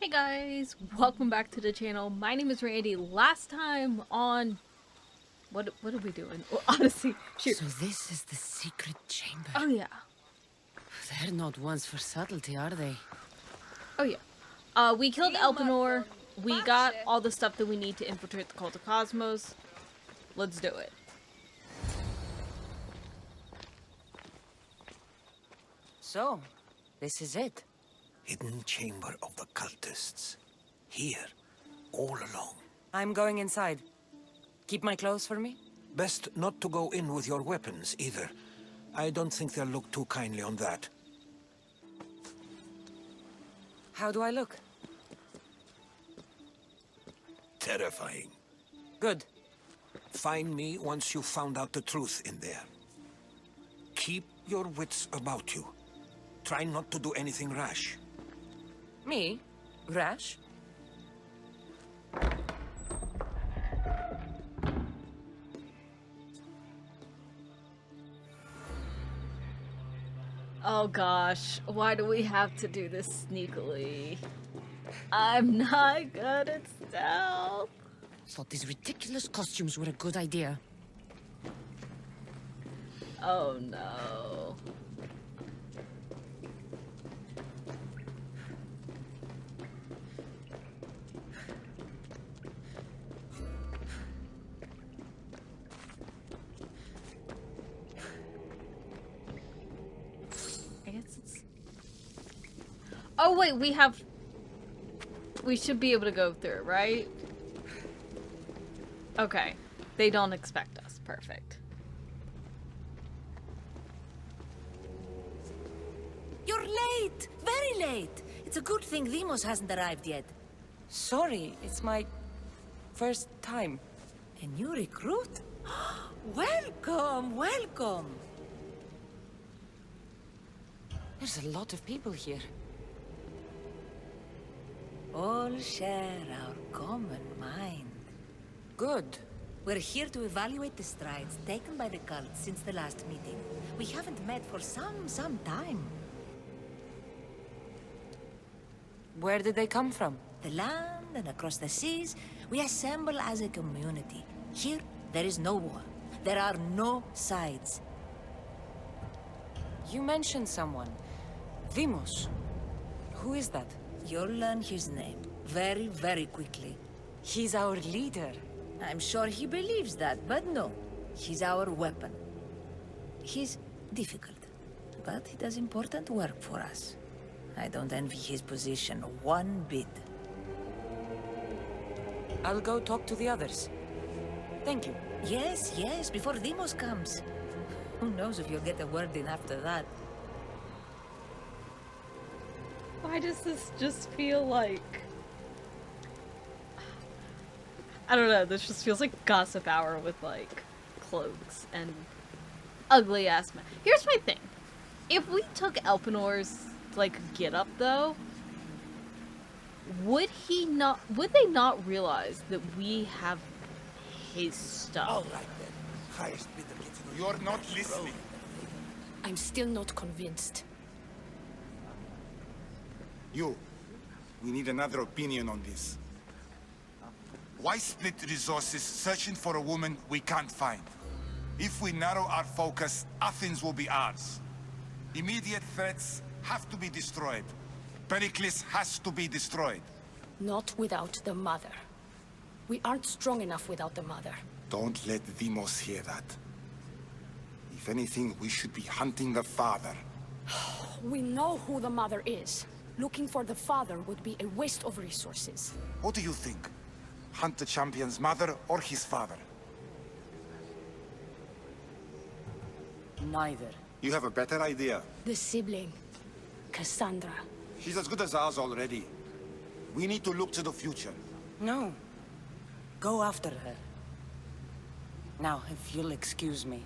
Hey guys, welcome back to the channel. My name is Randy. Last time on what are we doing? Oh, Odyssey. Shoot. So this is the secret chamber. Oh yeah. They're not ones for subtlety, are they? Oh yeah. We killed Elephenor. We got all the stuff that we need to infiltrate the cult of Cosmos. Let's do it. So, this is it. Hidden chamber of the cultists. Here, all along. I'm going inside. Keep my clothes for me? Best not to go in with your weapons, either. I don't think they'll look too kindly on that. How do I look? Terrifying. Good. Find me once you've found out the truth in there. Keep your wits about you. Try not to do anything rash. Me? Rash? Oh gosh, why do we have to do this sneakily? I'm not good at stealth. Thought these ridiculous costumes were a good idea. Oh no. I guess it's... Oh wait, we should be able to go through, right? Okay. They don't expect us. Perfect. You're late! Very late! It's a good thing Deimos hasn't arrived yet. Sorry, it's my first time. A new recruit? Welcome, welcome! There's a lot of people here. All share our common mind. Good. We're here to evaluate the strides taken by the cult since the last meeting. We haven't met for some time. Where did they come from? The land and across the seas, we assemble as a community. Here, there is no war. There are no sides. You mentioned someone. Deimos. Who is that? You'll learn his name very, very quickly. He's our leader. I'm sure he believes that, but no. He's our weapon. He's difficult, but he does important work for us. I don't envy his position one bit. I'll go talk to the others. Thank you. Yes, yes, before Deimos comes. Who knows if you'll get a word in after that. Why does this just feel like... I don't know, this just feels like gossip hour with, like, cloaks and ugly-ass men. Here's my thing. If we took Elephenor's, like, get-up, though, would they not realize that we have his stuff? All right then. Highest bidder gets no. You're not listening. I'm still not convinced. We need another opinion on this. Why split resources searching for a woman we can't find? If we narrow our focus, Athens will be ours. Immediate threats have to be destroyed. Pericles has to be destroyed. Not without the mother. We aren't strong enough without the mother. Don't let Deimos hear that. If anything, we should be hunting the father. We know who the mother is. Looking for the father would be a waste of resources. What do you think? Hunt the champion's mother or his father? Neither. You have a better idea. The sibling, Cassandra. She's as good as ours already. We need to look to the future. No. Go after her. Now, if you'll excuse me.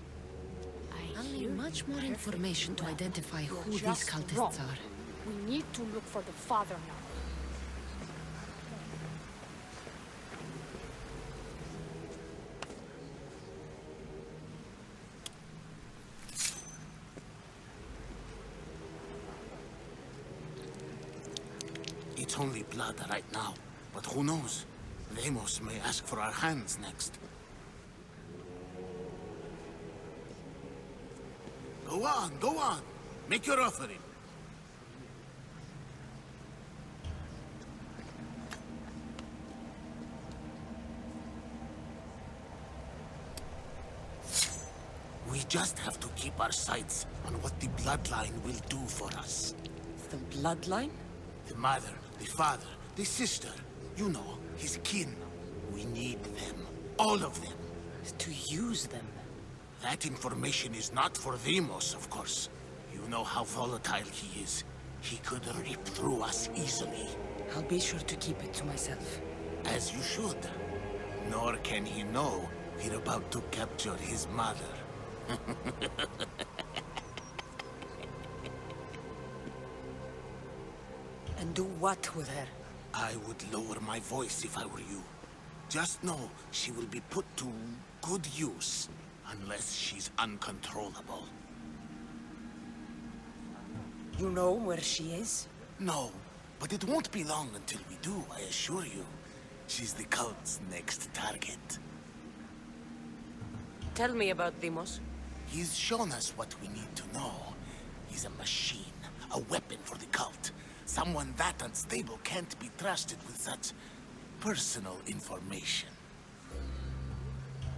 I I'll hear need much more perfectly information to well. identify You're who these just cultists wrong. are. We need to look for the father now. only blood right now, but who knows? Deimos may ask for our hands next. Go on, go on. Make your offering. We just have to keep our sights on what the bloodline will do for us. The bloodline? The mother, the father, the sister. You know, his kin. We need them. All of them. To use them. That information is not for Deimos, of course. You know how volatile he is. He could rip through us easily. I'll be sure to keep it to myself. As you should. Nor can he know we're about to capture his mother. And do what with her? I would lower my voice if I were you. Just know she will be put to good use, unless she's uncontrollable. You know where she is? No, but it won't be long until we do, I assure you. She's the cult's next target. Tell me about Deimos. He's shown us what we need to know. He's a machine, a weapon for the cult. Someone that unstable can't be trusted with such personal information.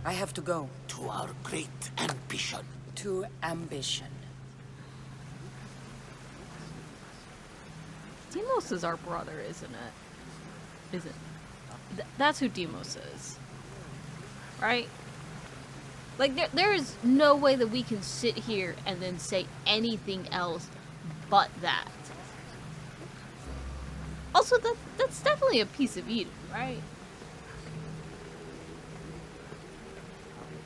I have to go. To our great ambition. To ambition. Deimos is our brother, isn't it? Isn't? That's who Deimos is. Right? Like, there is no way that we can sit here and then say anything else but that. Also, that's definitely a piece of Eden, right?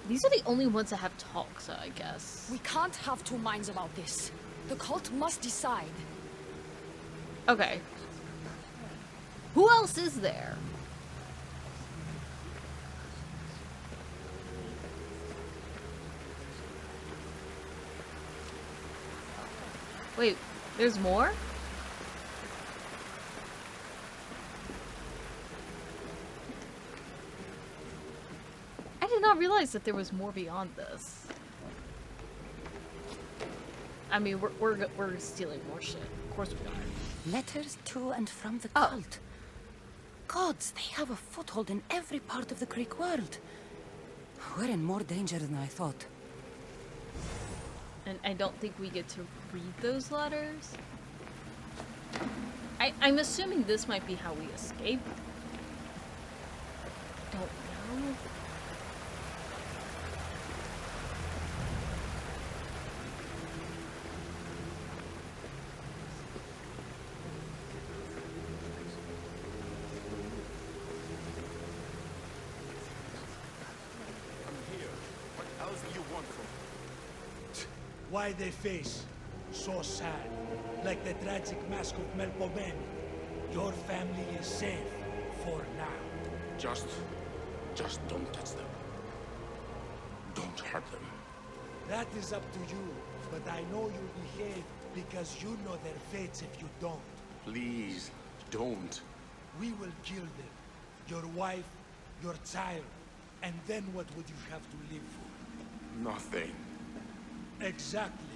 These are the only ones that have talks, I guess. We can't have two minds about this. The cult must decide. Okay. Who else is there? Wait, there's more? I did not realize that there was more beyond this. I mean, we're stealing more shit. Of course we are. Letters to and from the cult. Gods, they have a foothold in every part of the Greek world. We're in more danger than I thought. And I don't think we get to read those letters. I'm assuming this might be how we escape. Don't know. Why they face so sad, like the tragic mask of Melpomene. Your family is safe for now. Just don't touch them. Don't hurt them. That is up to you, but I know you'll behave because you know their fates if you don't. Please, don't. We will kill them. Your wife, your child, and then what would you have to live for? Nothing. Exactly.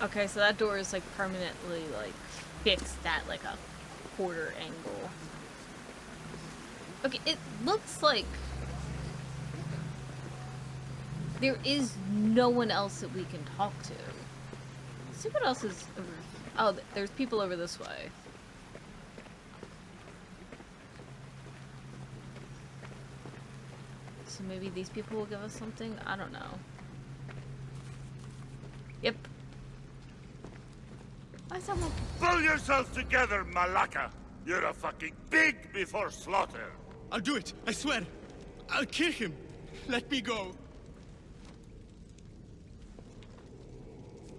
Okay, so that door is like permanently like fixed at like a quarter angle. Okay, it looks like there is no one else that we can talk to. Let's see what else is over. Oh, there's people over this way. So maybe these people will give us something? I don't know. Yep. Why is someone... Pull yourselves together, Malaka! You're a fucking pig before slaughter! I'll do it, I swear. I'll kill him. Let me go.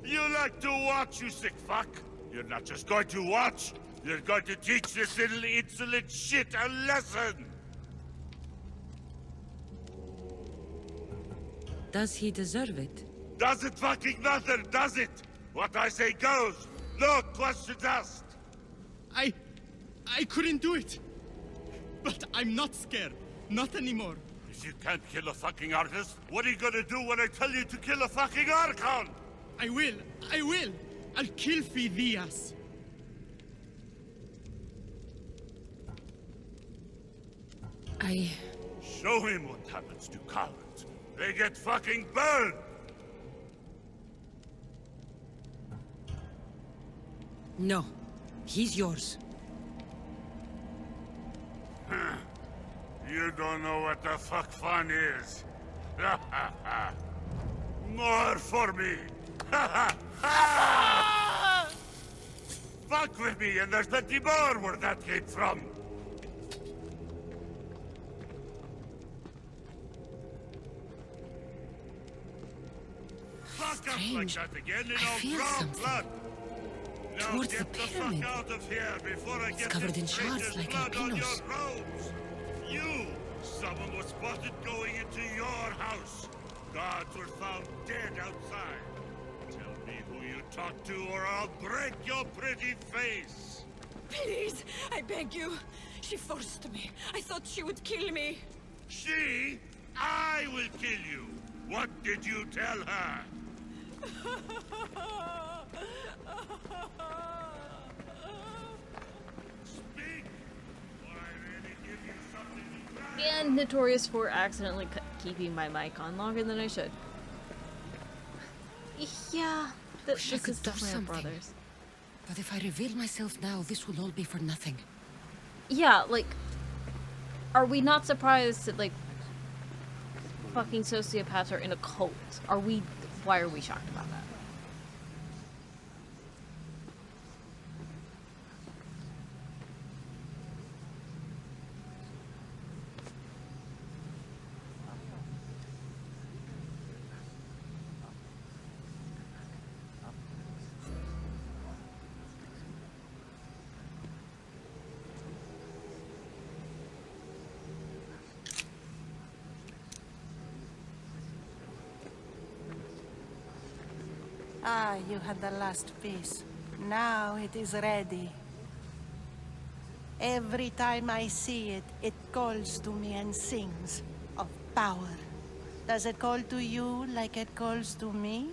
You like to watch, you sick fuck? You're not just going to watch, You're going to teach this little insolent shit a lesson! Does he deserve it? Doesn't fucking matter, does it? What I say goes. No questions asked. I couldn't do it. But I'm not scared. Not anymore. If you can't kill a fucking artist, what are you gonna do when I tell you to kill a fucking Archon? I will. I'll kill Phidias. Show him what happens to cowards. They get fucking burned! No. He's yours. You don't know what the fuck fun is. More for me! Fuck with me and there's plenty more where that came from! Fuck up like Strange. that again and I I'll feel draw something. blood! Now Towards get the the pyramid. fuck out of here before I It's get covered this in shards stranger's like blood on your albinos. robes! You! Someone was spotted going into your house! Guards were found dead outside! Tell me who you talked to or I'll break your pretty face! Please, I beg you. She forced me. I thought she would kill me. She? I will kill you! What did you tell her? Speak! Or I really give you something to grab. And notorious for accidentally keeping my mic on longer than I should. Yeah, Wish I this could is do definitely our something. brothers. But if I reveal myself now, this will all be for nothing. Yeah, like, are we not surprised that, like, fucking sociopaths are in a cult? Why are we shocked about that? Ah, you had the last piece. Now it is ready. Every time I see it, it calls to me and sings of power. Does it call to you like it calls to me?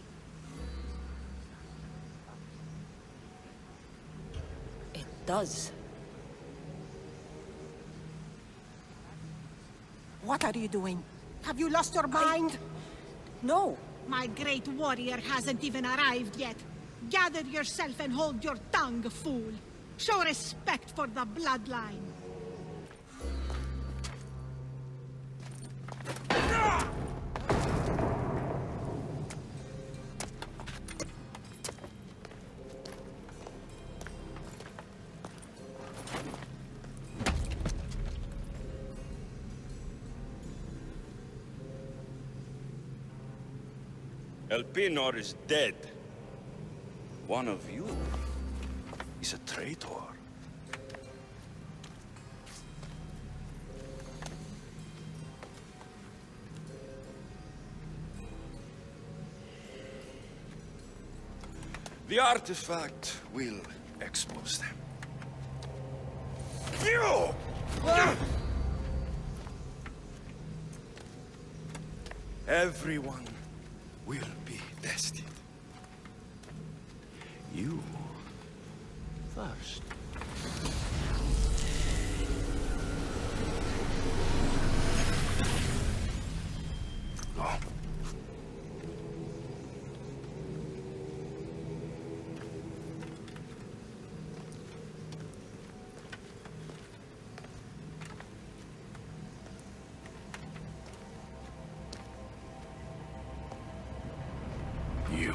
It does. What are you doing? Have you lost your mind? No! My great warrior hasn't even arrived yet. Gather yourself and hold your tongue, fool. Show respect for the bloodline. Elephenor is dead. One of you is a traitor. The artifact will expose them. You! Everyone will be tested. You first. No. You.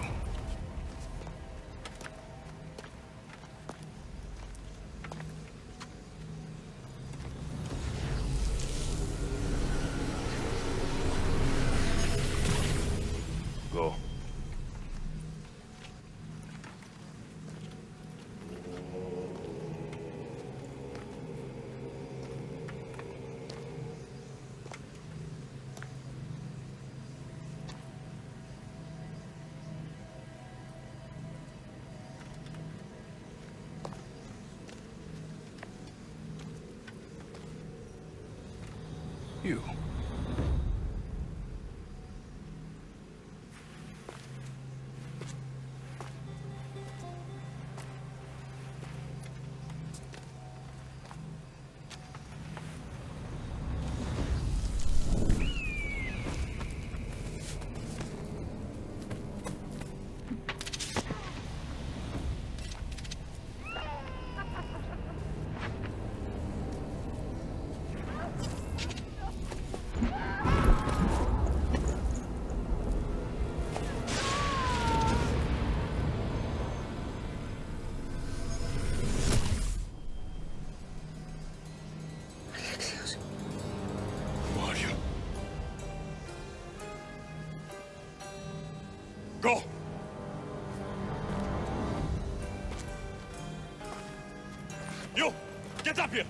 You. Go! You! Get up here!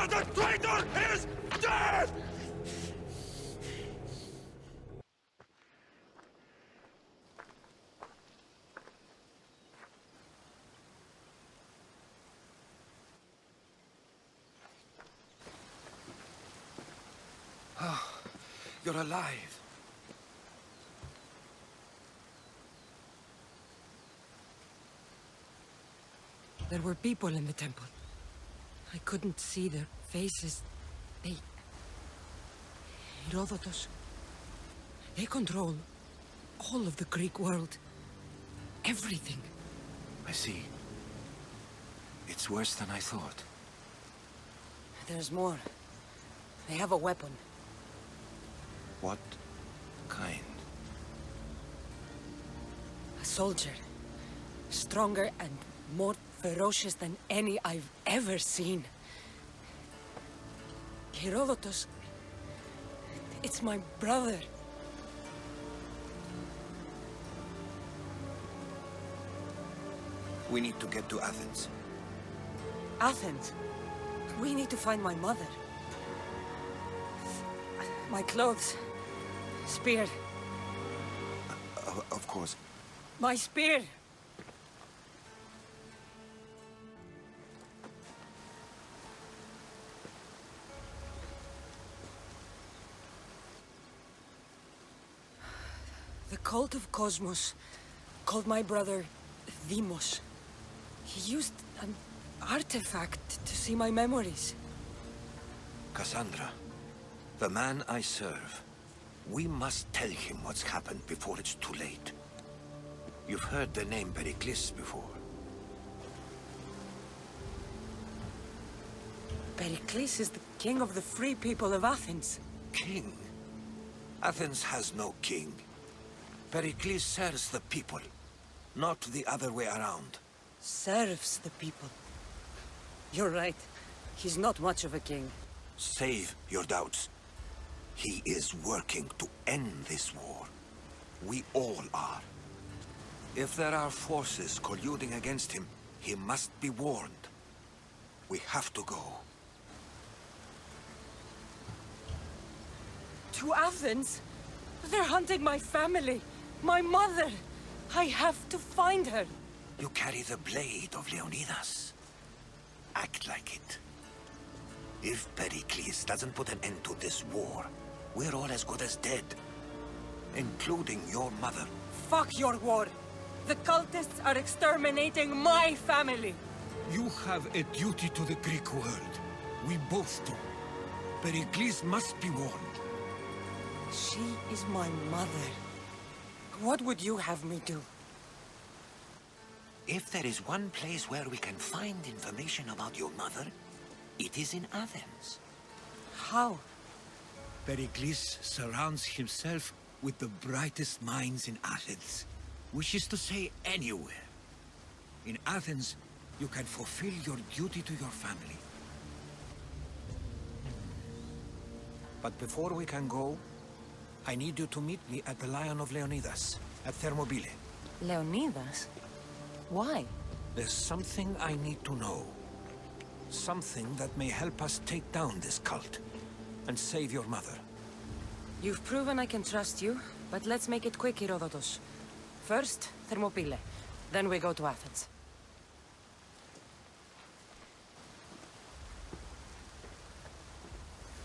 The traitor is dead! You're alive. There were people in the temple. I couldn't see their faces. They... Herodotus. They control all of the Greek world. Everything. I see. It's worse than I thought. There's more. They have a weapon. What kind? A soldier. Stronger and more ferocious than any I've ever seen. Herodotus. It's my brother. We need to get to Athens. Athens? We need to find my mother. My clothes. Spear. Of course. My spear! The cult of Cosmos called my brother Deimos. He used an artifact to see my memories. Cassandra, the man I serve. We must tell him what's happened before it's too late. You've heard the name Pericles before. Pericles is the king of the free people of Athens. King? Athens has no king. Pericles serves the people, not the other way around. Serves the people. You're right. He's not much of a king. Save your doubts. He is working to end this war. We all are. If there are forces colluding against him, he must be warned. We have to go. To Athens? They're hunting my family. My mother. I have to find her. You carry the blade of Leonidas. Act like it. If Pericles doesn't put an end to this war, we're all as good as dead. Including your mother. Fuck your war. The cultists are exterminating my family. You have a duty to the Greek world. We both do. Pericles must be warned. She is my mother. What would you have me do? If there is one place where we can find information about your mother, it is in Athens. How? Pericles surrounds himself with the brightest minds in Athens. Which is to say, anywhere. In Athens, you can fulfill your duty to your family. But before we can go, I need you to meet me at the Lion of Leonidas, at Thermopylae. Leonidas? Why? There's something I need to know. Something that may help us take down this cult and save your mother. You've proven I can trust you, but let's make it quick, Herodotus. First, Thermopylae. Then we go to Athens.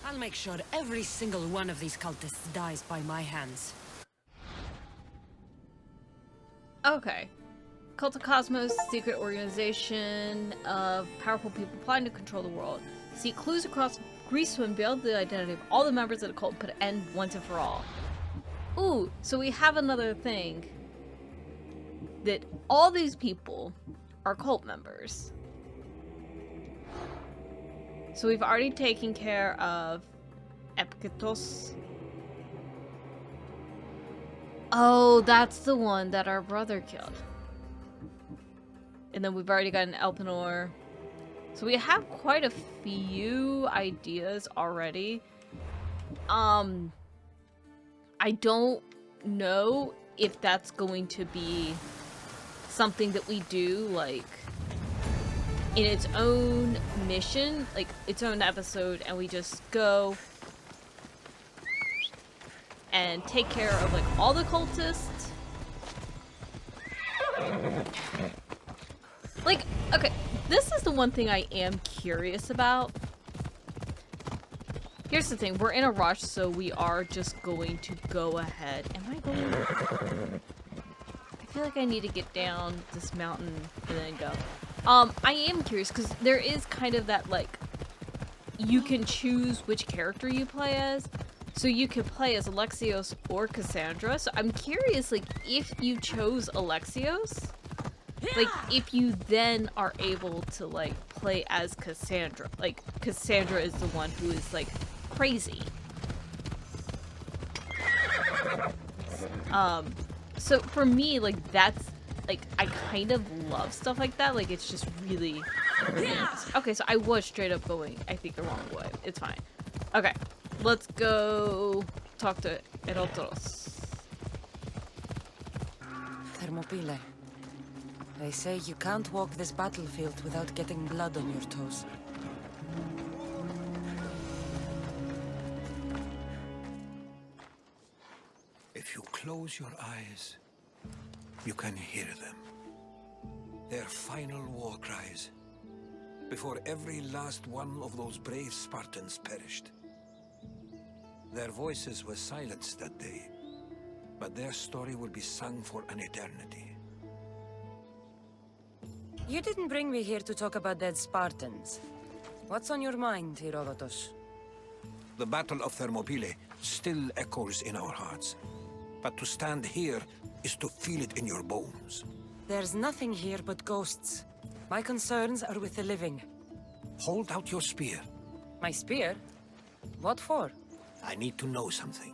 I'll make sure every single one of these cultists dies by my hands. Okay. Cult of Cosmos, secret organization of powerful people plotting to control the world. Seek clues across Greece to unveil the identity of all the members of the cult and put an end once and for all. Ooh, so we have another thing. That all these people are cult members. So we've already taken care of Epiketos. Oh, that's the one that our brother killed. And then we've already got an Elephenor. So we have quite a few ideas already. I don't know if that's going to be something that we do, like, in its own mission, like, its own episode, and we just go and take care of, like, all the cultists. Like, okay, this is the one thing I am curious about. Here's the thing, we're in a rush, so we are just going to go ahead. Am I going? I feel like I need to get down this mountain and then go. I am curious, because there is kind of that, like, you can choose which character you play as. So you can play as Alexios or Cassandra. So I'm curious, like, if you chose Alexios, like, if you then are able to, like, play as Cassandra. Like, Cassandra is the one who is, like, crazy. So for me, like, that's, like, I kind of love stuff like that. Like, it's just really, really nice. Okay, so I was straight up going, I think, the wrong way. It's fine. Okay, let's go talk to Herodotus. Thermopylae. They say you can't walk this battlefield without getting blood on your toes. If you close your eyes, you can hear them. Their final war cries, before every last one of those brave Spartans perished. Their voices were silenced that day, but their story will be sung for an eternity. You didn't bring me here to talk about dead Spartans. What's on your mind, Herodotus? The Battle of Thermopylae still echoes in our hearts, but to stand here is to feel it in your bones. There's nothing here but ghosts. My concerns are with the living. Hold out your spear. My spear? What for? I need to know something.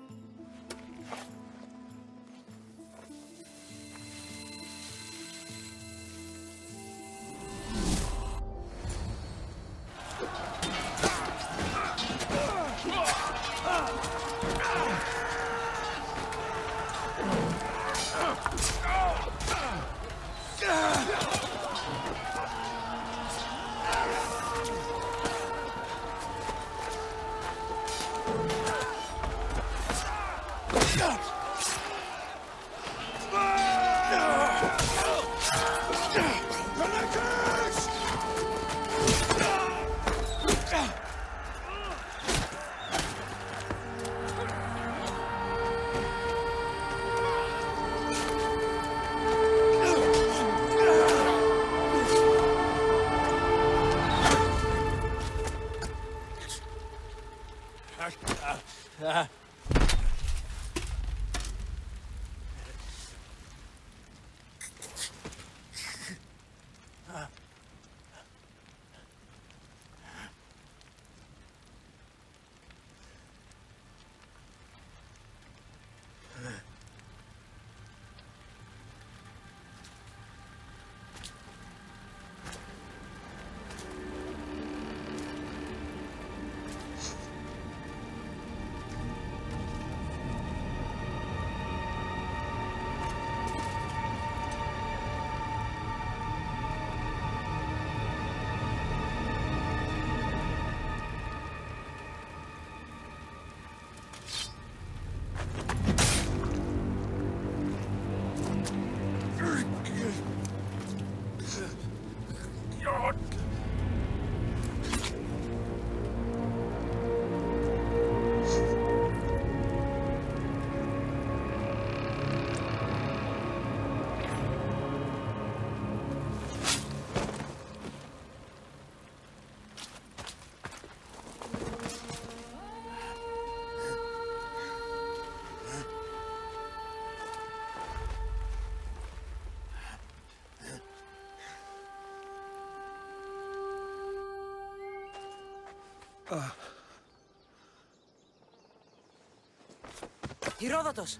Herodotus!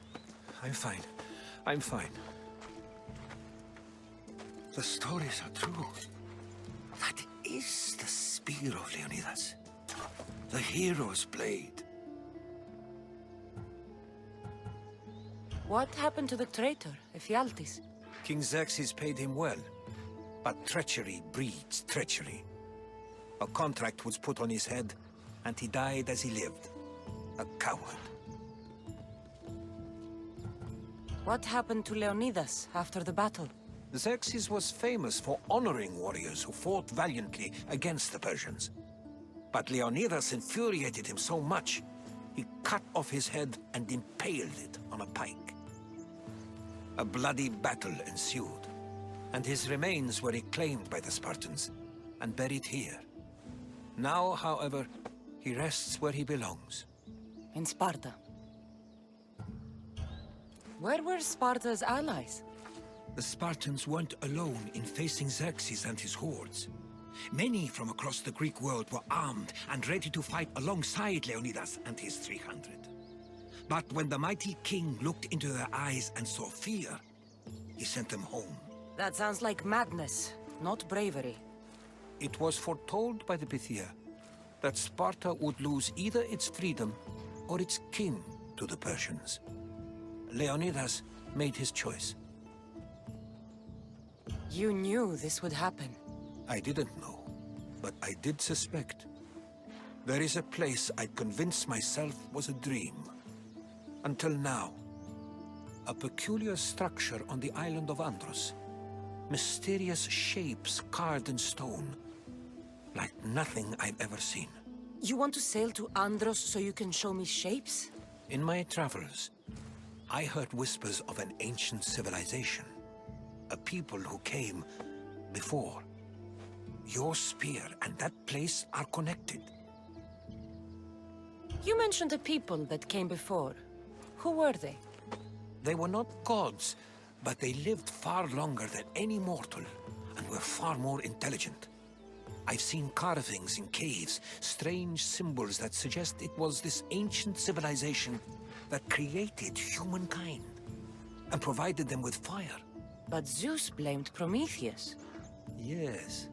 I'm fine. I'm fine. The stories are true. That is the spear of Leonidas. The hero's blade. What happened to the traitor, Ephialtes? King Xerxes paid him well, but treachery breeds treachery. A contract was put on his head, and he died as he lived. A coward. What happened to Leonidas after the battle? Xerxes was famous for honoring warriors who fought valiantly against the Persians. But Leonidas infuriated him so much, he cut off his head and impaled it on a pike. A bloody battle ensued, and his remains were reclaimed by the Spartans and buried here. Now, however, he rests where he belongs. In Sparta. Where were Sparta's allies? The Spartans weren't alone in facing Xerxes and his hordes. Many from across the Greek world were armed and ready to fight alongside Leonidas and his 300. But when the mighty king looked into their eyes and saw fear, he sent them home. That sounds like madness, not bravery. It was foretold by the Pythia that Sparta would lose either its freedom or its king to the Persians. Leonidas made his choice. You knew this would happen. I didn't know, but I did suspect. There is a place I convinced myself was a dream. Until now. A peculiar structure on the island of Andros. Mysterious shapes carved in stone. Like nothing I've ever seen. You want to sail to Andros so you can show me shapes? In my travels, I heard whispers of an ancient civilization. A people who came before. Your spear and that place are connected. You mentioned a people that came before. Who were they? They were not gods, but they lived far longer than any mortal, and were far more intelligent. I've seen carvings in caves, strange symbols that suggest it was this ancient civilization that created humankind, and provided them with fire. But Zeus blamed Prometheus. Yes.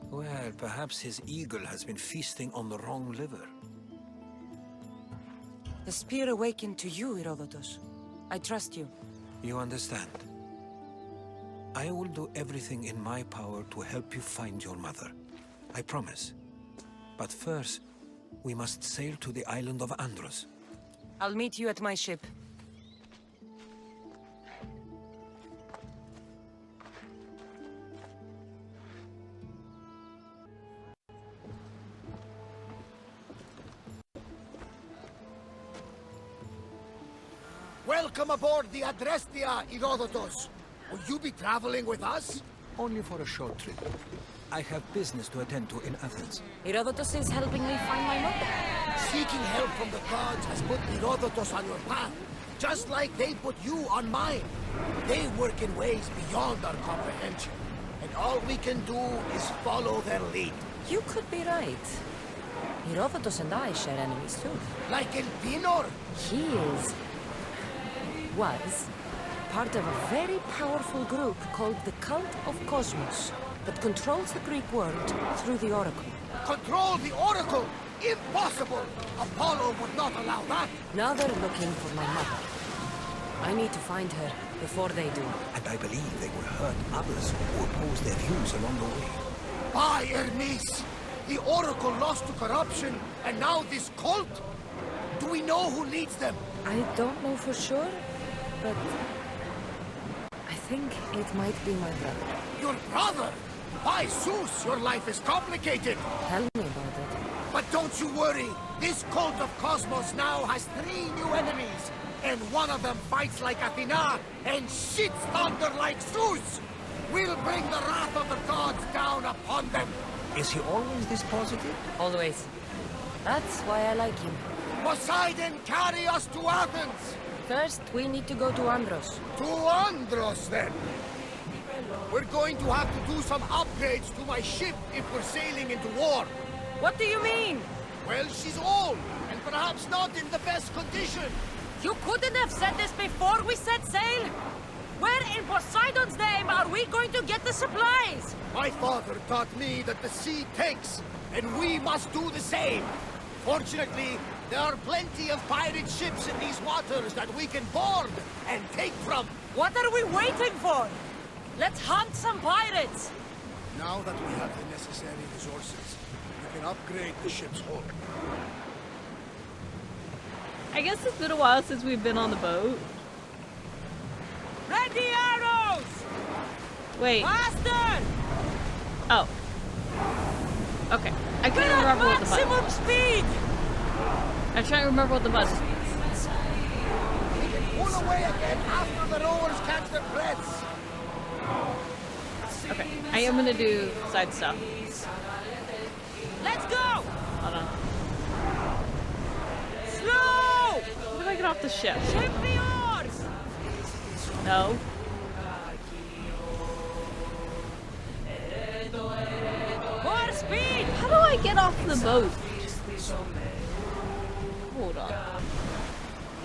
Well, perhaps his eagle has been feasting on the wrong liver. The spear awakened to you, Herodotus. I trust you. You understand. I will do everything in my power to help you find your mother. I promise. But first, we must sail to the island of Andros. I'll meet you at my ship. Welcome aboard the Adrestia, Herodotus. Will you be traveling with us? Only for a short trip. I have business to attend to in Athens. Herodotus is helping me find my mother. Seeking help from the gods has put Herodotus on your path, just like they put you on mine. They work in ways beyond our comprehension, and all we can do is follow their lead. You could be right. Herodotus and I share enemies too. Like Elephenor? He was part of a very powerful group called the Cult of Cosmos that controls the Greek world through the Oracle. Control the Oracle? Impossible! Apollo would not allow that! Now they're looking for my mother. I need to find her before they do. And I believe they will hurt others who oppose their views along the way. By Hermes! The Oracle lost to corruption, and now this cult? Do we know who leads them? I don't know for sure, but I think it might be my brother. Your brother? By Zeus, your life is complicated. Tell me about it. But don't you worry. This cult of Cosmos now has 3 new enemies. And one of them fights like Athena and shits thunder like Zeus. We'll bring the wrath of the gods down upon them. Is he always this positive? Always. That's why I like him. Poseidon, carry us to Athens! First, we need to go to Andros. To Andros, then? We're going to have to do some upgrades to my ship if we're sailing into war. What do you mean? Well, she's old, and perhaps not in the best condition. You couldn't have said this before we set sail? Where in Poseidon's name are we going to get the supplies? My father taught me that the sea takes, and we must do the same. Fortunately, there are plenty of pirate ships in these waters that we can board and take from. What are we waiting for? Let's hunt some pirates! Now that we have the necessary resources, we can upgrade the ship's hull. I guess it's been a while since we've been on the boat. Ready arrows! Wait. Faster! Oh. Okay. I couldn't remember what the button maximum was. speed! I'm trying to remember what the button was. We can pull away again after the rowers catch their breaths. Okay. I am gonna do side stuff. Let's go! Hold on. Slow! How do I get off the ship? Ship the oars! No. More speed! How do I get off the boat? Hold on.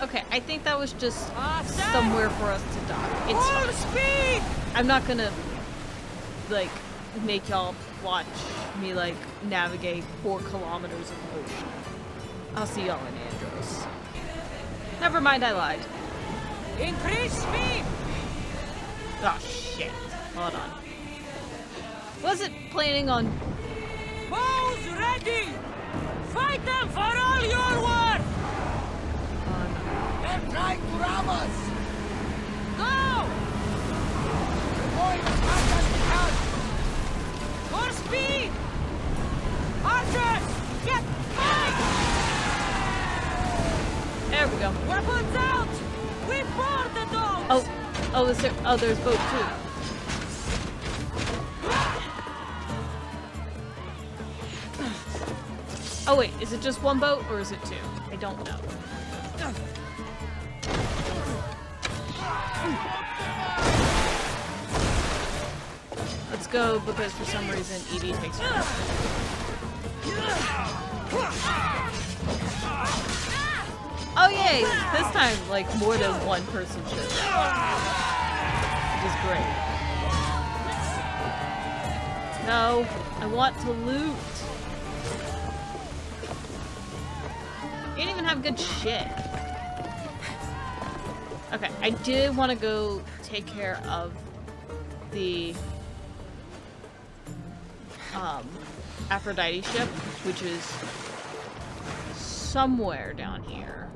Okay, I think that was just somewhere for us to dock. It's fine. Speed! I'm not gonna, like, make y'all watch me, like, navigate 4 kilometers of ocean. I'll see y'all in Andros. Never mind, I lied. Increase speed! Oh, shit. Hold on. Wasn't planning on... Bows ready! Fight them for all your worth! They're trying to ram us! Go! We're going as fast as we can! More speed! Archers! Get fight! There we go. Weapons out! We board the dogs! Oh, is there... Oh, there's boat too. Oh wait, is it just one boat or is it 2? I don't know. Let's go because for some reason Edie takes her. Oh yay! This time, like, more than one person showed up. Which is great. No, I want to loot. You didn't even have good shit. Okay, I did want to go take care of the Aphrodite ship, which is somewhere down here.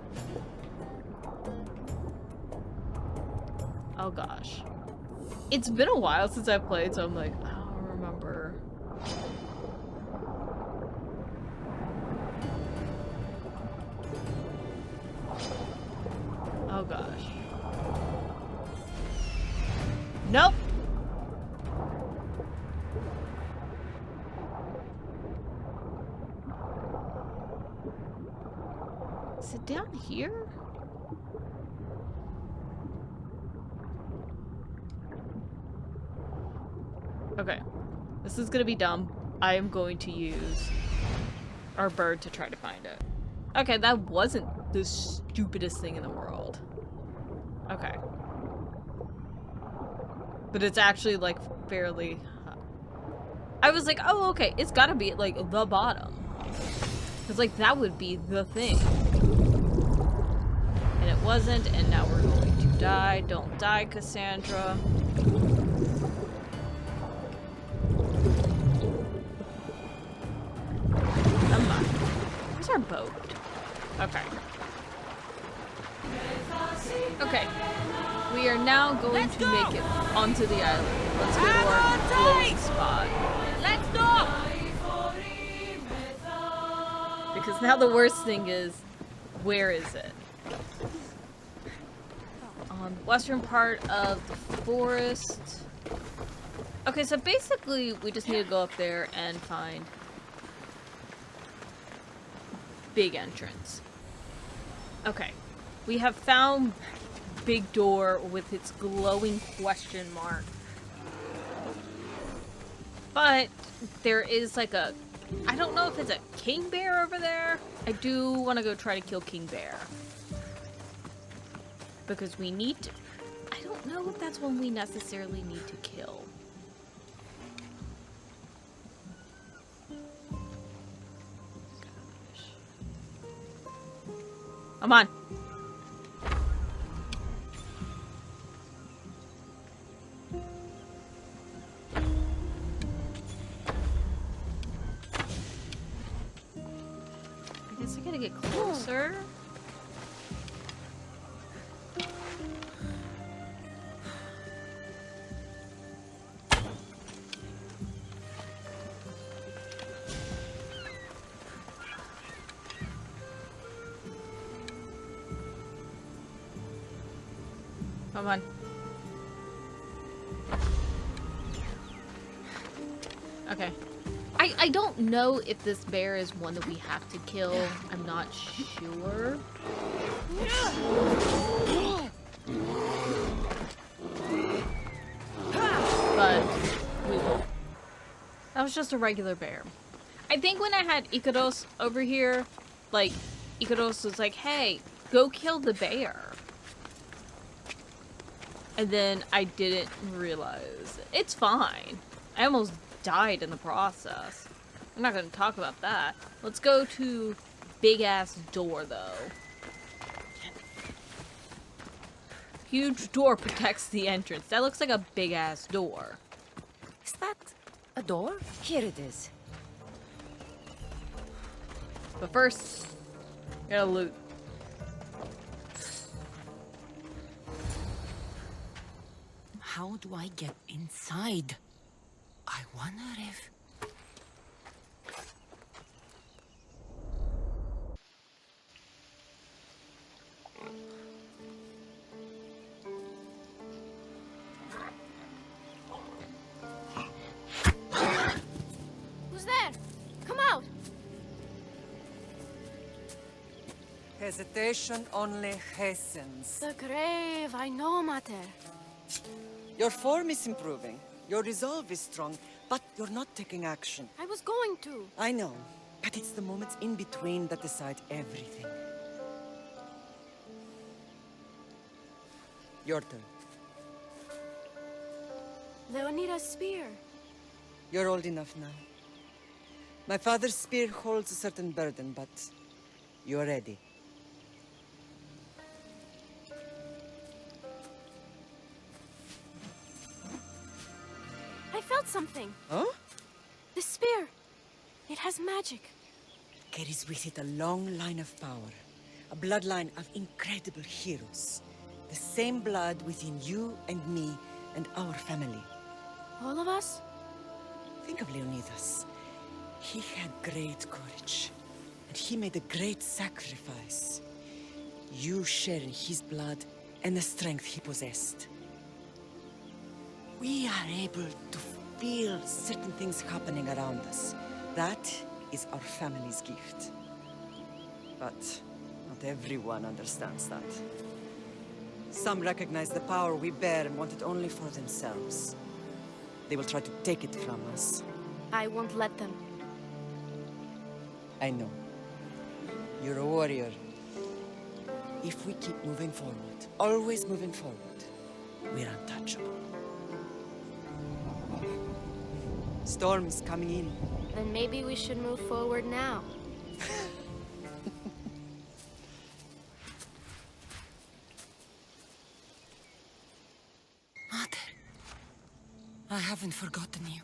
Oh gosh. It's been a while since I played, so I'm like, I don't remember. Oh gosh. Nope. Is it down here? Okay. This is gonna be dumb. I am going to use our bird to try to find it. Okay, that wasn't the stupidest thing in the world. Okay. But it's actually, like, fairly... I was like, oh, okay, it's gotta be at, like, the bottom. Because, like, that would be the thing. And it wasn't, and now we're going to die. Don't die, Cassandra. Come on. Where's our boat? Okay. Okay. We are now going to make it onto the island. Let's go to our floating spot. Let's go! Because now the worst thing is, where is it? On the western part of the forest. Okay, so basically we just need to go up there and find big entrance. Okay, we have found big door with its glowing question mark. But there is like a I don't know if it's a king bear over there. I do want to go try to kill king bear. Because we need to... I don't know if that's one we necessarily need to kill. Come on. I guess I gotta get closer. Come on. Okay. I don't know if this bear is one that we have to kill. I'm not sure. But we will. That was just a regular bear. I think when I had Ikaros over here, like, Ikaros was like, hey, go kill the bear. And then I didn't realize. It's fine. I almost died in the process. I'm not going to talk about that. Let's go to big ass door though. Huge door protects the entrance. That looks like a big ass door. Is that a door? Here it is. But first, gotta loot. How do I get inside? I wonder if... Who's there? Come out! Hesitation only hastens. The grave, I know, Mater. Your form is improving. Your resolve is strong, but you're not taking action. I was going to. I know, but it's the moments in between that decide everything. Your turn. Leonida's spear. You're old enough now. My father's spear holds a certain burden, but you're ready. I felt something. Huh? The spear. It has magic. Carries with it a long line of power. A bloodline of incredible heroes. The same blood within you and me and our family. All of us? Think of Leonidas. He had great courage. And he made a great sacrifice. You share his blood and the strength he possessed. We are able to feel certain things happening around us. That is our family's gift. But not everyone understands that. Some recognize the power we bear and want it only for themselves. They will try to take it from us. I won't let them. I know. You're a warrior. If we keep moving forward, always moving forward, we're untouchable. Storm is coming in. Then maybe we should move forward now. Mother, I haven't forgotten you.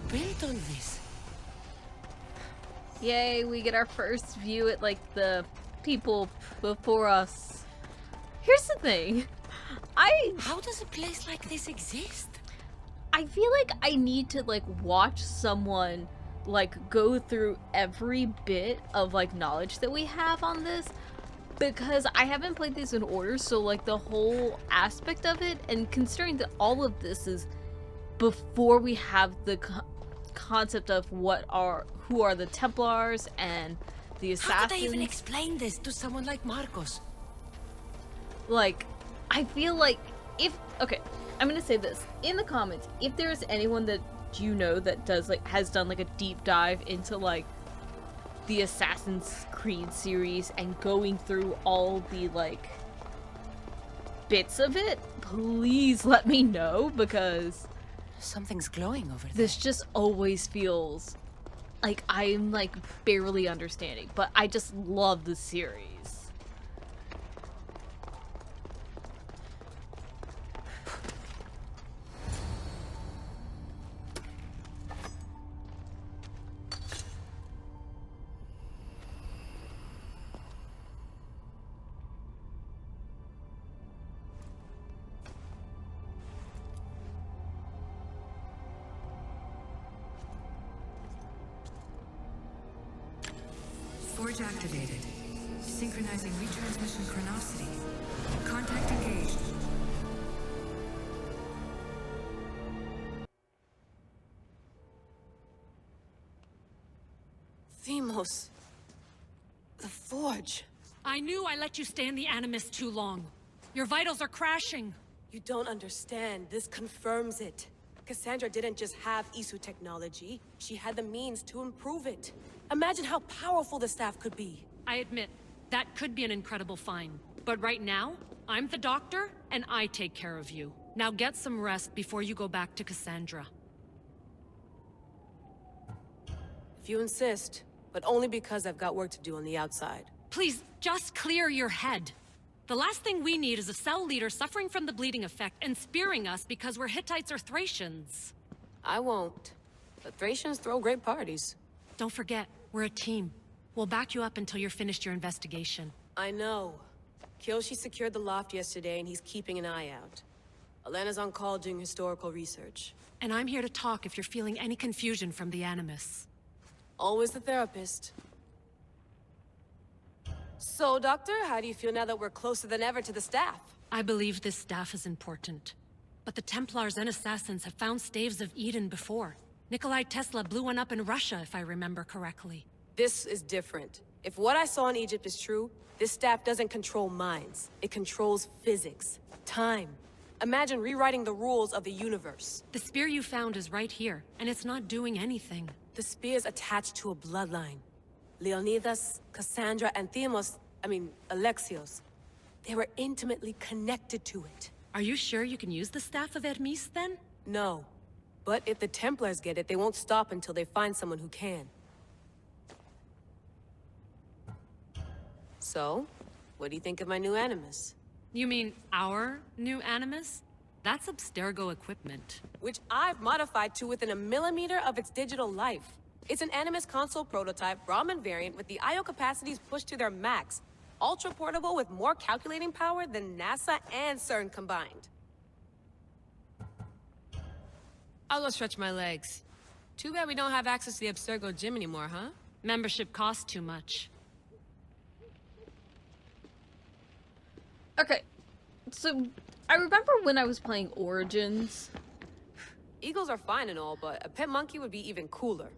Built on this. Yay, we get our first view at like the people before us. Here's the thing. How does a place like this exist? I feel like I need to, like, watch someone, like, go through every bit of, like, knowledge that we have on this, because I haven't played these in order, so, like, the whole aspect of it, and considering that all of this is before we have the concept of who are the Templars and the assassins. How could they even explain this to someone like Marcos? Like, I feel like okay, I'm gonna say this in the comments. If there's anyone that you know that does, like, has done, like, a deep dive into, like, the Assassin's Creed series and going through all the, like, bits of it, please let me know, because something's glowing over there. This just always feels like I'm, like, barely understanding, but I just love the series. Forge activated. Synchronizing retransmission chronicity. Contact engaged. Deimos. The Forge. I knew I let you stay in the Animus too long. Your vitals are crashing. You don't understand. This confirms it. Cassandra didn't just have Isu technology. She had the means to improve it. Imagine how powerful the staff could be. I admit, that could be an incredible find. But right now, I'm the doctor, and I take care of you. Now get some rest before you go back to Cassandra. If you insist, but only because I've got work to do on the outside. Please, just clear your head. The last thing we need is a cell leader suffering from the bleeding effect and spearing us because we're Hittites or Thracians. I won't. But Thracians throw great parties. Don't forget, we're a team. We'll back you up until you're finished your investigation. I know. Kyoshi secured the loft yesterday and he's keeping an eye out. Elena's on call doing historical research. And I'm here to talk if you're feeling any confusion from the Animus. Always the therapist. So, Doctor, how do you feel now that we're closer than ever to the staff? I believe this staff is important. But the Templars and Assassins have found staves of Eden before. Nikolai Tesla blew one up in Russia, if I remember correctly. This is different. If what I saw in Egypt is true, this staff doesn't control minds. It controls physics, time. Imagine rewriting the rules of the universe. The spear you found is right here, and it's not doing anything. The spear's attached to a bloodline. Leonidas, Cassandra, and Alexios. They were intimately connected to it. Are you sure you can use the Staff of Hermes, then? No. But if the Templars get it, they won't stop until they find someone who can. So, what do you think of my new Animus? You mean our new Animus? That's Abstergo equipment. Which I've modified to within a millimeter of its digital life. It's an Animus console prototype, Brahmin variant, with the I/O capacities pushed to their max. Ultra-portable with more calculating power than NASA and CERN combined. I'll go stretch my legs. Too bad we don't have access to the Abstergo gym anymore, huh? Membership costs too much. Okay, so I remember when I was playing Origins. Eagles are fine and all, but a pet monkey would be even cooler.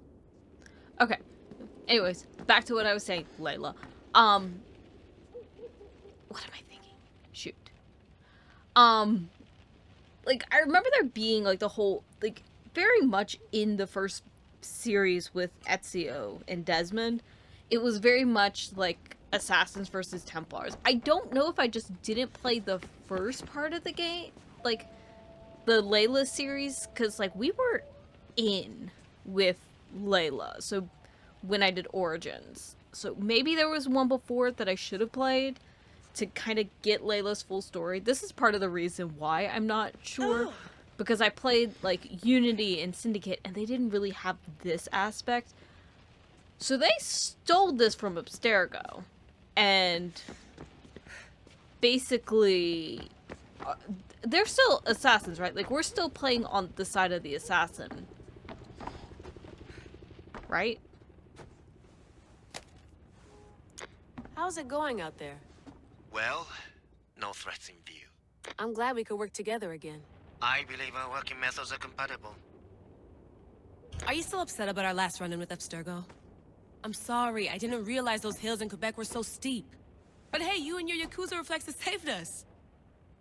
Okay, anyways, back to what I was saying, Layla. What am I thinking? Shoot. Like, I remember there being, like, the whole, like, very much in the first series with Ezio and Desmond, it was very much, like, Assassins versus Templars. I don't know if I just didn't play the first part of the game, like, the Layla series, because, like, we were in with Layla, so when I did Origins. So maybe there was one before that I should have played to kind of get Layla's full story. This is part of the reason why I'm not sure, because I played, like, Unity and Syndicate, and they didn't really have this aspect. So they stole this from Abstergo, and basically they're still assassins, right? Like, we're still playing on the side of the assassin. Right? How's it going out there? Well, no threats in view. I'm glad we could work together again. I believe our working methods are compatible. Are you still upset about our last run-in with Abstergo? I'm sorry, I didn't realize those hills in Quebec were so steep. But hey, you and your Yakuza reflexes saved us.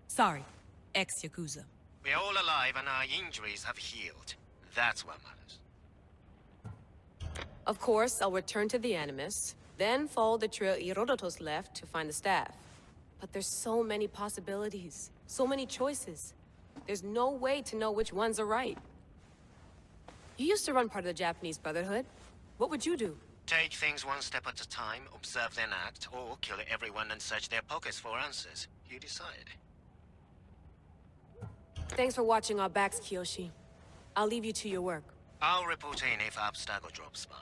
Sorry, ex-Yakuza. We're all alive and our injuries have healed. That's what matters. Of course, I'll return to the Animus, then follow the trail Herodotus left to find the staff. But there's so many possibilities, so many choices. There's no way to know which ones are right. You used to run part of the Japanese Brotherhood. What would you do? Take things one step at a time, observe then act, or kill everyone and search their pockets for answers. You decide. Thanks for watching our backs, Kiyoshi. I'll leave you to your work. I'll report in if Abstergo drops by.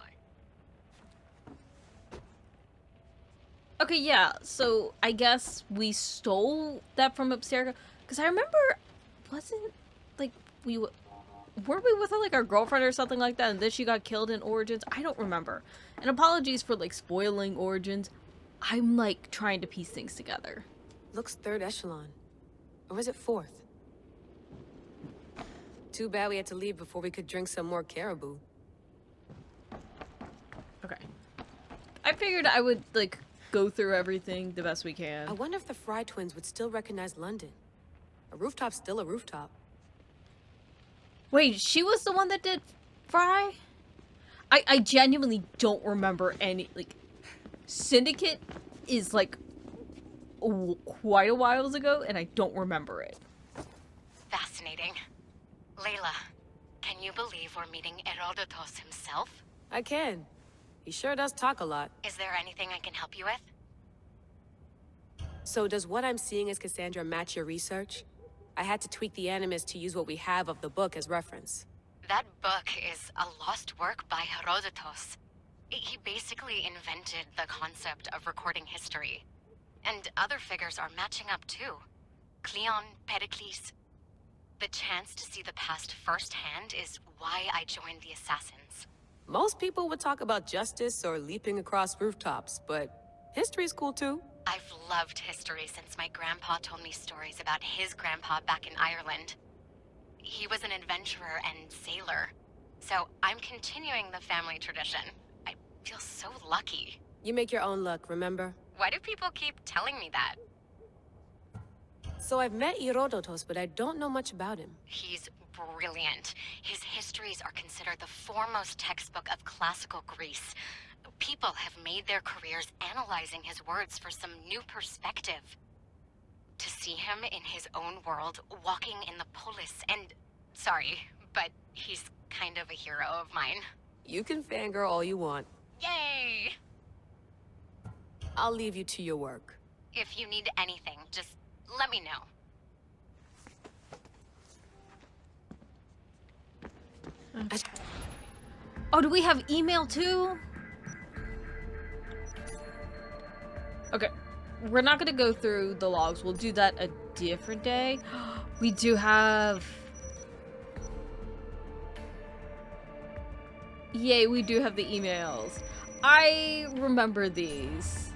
Okay, yeah, so I guess we stole that from Abstergo. Because I remember, wasn't, like, weren't we with her, like, our girlfriend or something like that, and then she got killed in Origins? I don't remember. And apologies for, like, spoiling Origins. I'm, like, trying to piece things together. Looks 3rd echelon. Or was it 4th? Too bad we had to leave before we could drink some more caribou. Okay. I figured I would, like, go through everything the best we can. I wonder if the Fry twins would still recognize London. A rooftop's still a rooftop. Wait, she was the one that did Fry? I genuinely don't remember any, like, Syndicate is, like, quite a while ago, and I don't remember it. Fascinating. Layla, can you believe we're meeting Herodotus himself? I can. He sure does talk a lot. Is there anything I can help you with? So does what I'm seeing as Cassandra match your research? I had to tweak the Animus to use what we have of the book as reference. That book is a lost work by Herodotus. He basically invented the concept of recording history. And other figures are matching up too. Cleon, Pericles. The chance to see the past firsthand is why I joined the Assassins. Most people would talk about justice or leaping across rooftops, but history's cool too. I've loved history since my grandpa told me stories about his grandpa back in Ireland. He was an adventurer and sailor, so I'm continuing the family tradition. I feel so lucky. You make your own luck, remember? Why do people keep telling me that? So I've met Herodotus, but I don't know much about him. He's brilliant. His histories are considered the foremost textbook of classical Greece. People have made their careers analyzing his words for some new perspective. To see him in his own world, walking in the polis, and... Sorry, but he's kind of a hero of mine. You can fangirl all you want. Yay! I'll leave you to your work. If you need anything, just let me know. Oh, do we have email too? Okay, we're not gonna go through the logs. We'll do that a different day. We do have... Yay, we do have the emails. I remember these.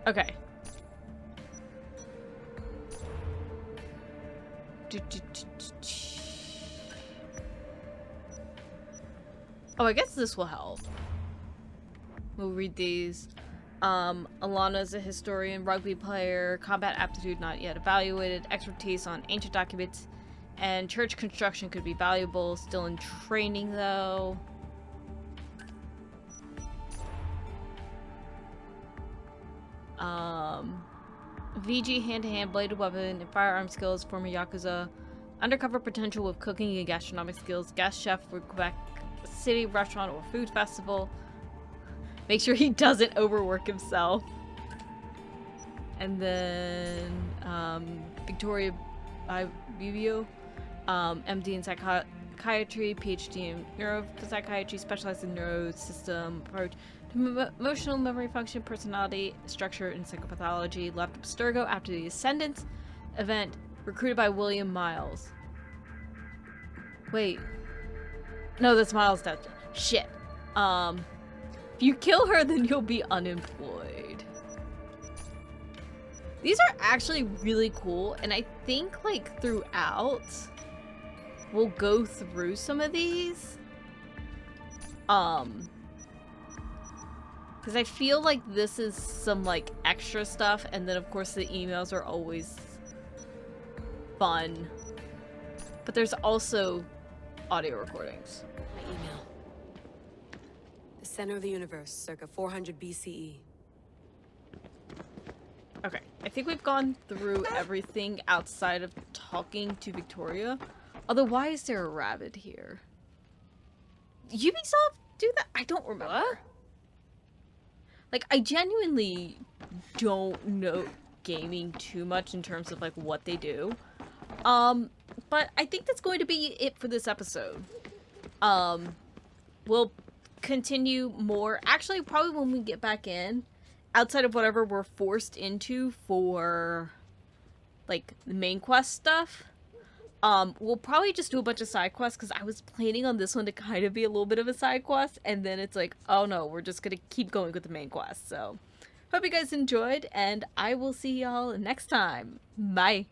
Okay. Oh, I guess this will help. We'll read these. Alana's a historian, rugby player, combat aptitude not yet evaluated, expertise on ancient documents, and church construction could be valuable. Still in training, though. VG hand-to-hand bladed weapon and firearm skills, former Yakuza. Undercover potential with cooking and gastronomic skills. Guest chef for Quebec City restaurant or food festival. Make sure he doesn't overwork himself. And then Victoria Bivio, MD in psychiatry, PhD in neuropsychiatry, specialized in neurosystem approach, Emotional memory function, personality, structure, and psychopathology. Left Abstergo after the Ascendance event. Recruited by William Miles. Wait. No, that's Miles' death. Shit. If you kill her, then you'll be unemployed. These are actually really cool, and I think, like, throughout, we'll go through some of these. Because I feel like this is some, like, extra stuff, and then, of course, the emails are always fun. But there's also audio recordings. My email. The center of the universe, circa 400 BCE. Okay, I think we've gone through everything outside of talking to Victoria. Although, why is there a rabbit here? Ubisoft do that? I don't remember. What? Like, I genuinely don't know gaming too much in terms of, like, what they do. But I think that's going to be it for this episode. We'll continue more. Actually, probably when we get back in, outside of whatever we're forced into for, like, the main quest stuff, we'll probably just do a bunch of side quests, because I was planning on this one to kind of be a little bit of a side quest, and then it's like, oh no, we're just gonna keep going with the main quest. So, hope you guys enjoyed, and I will see y'all next time. Bye!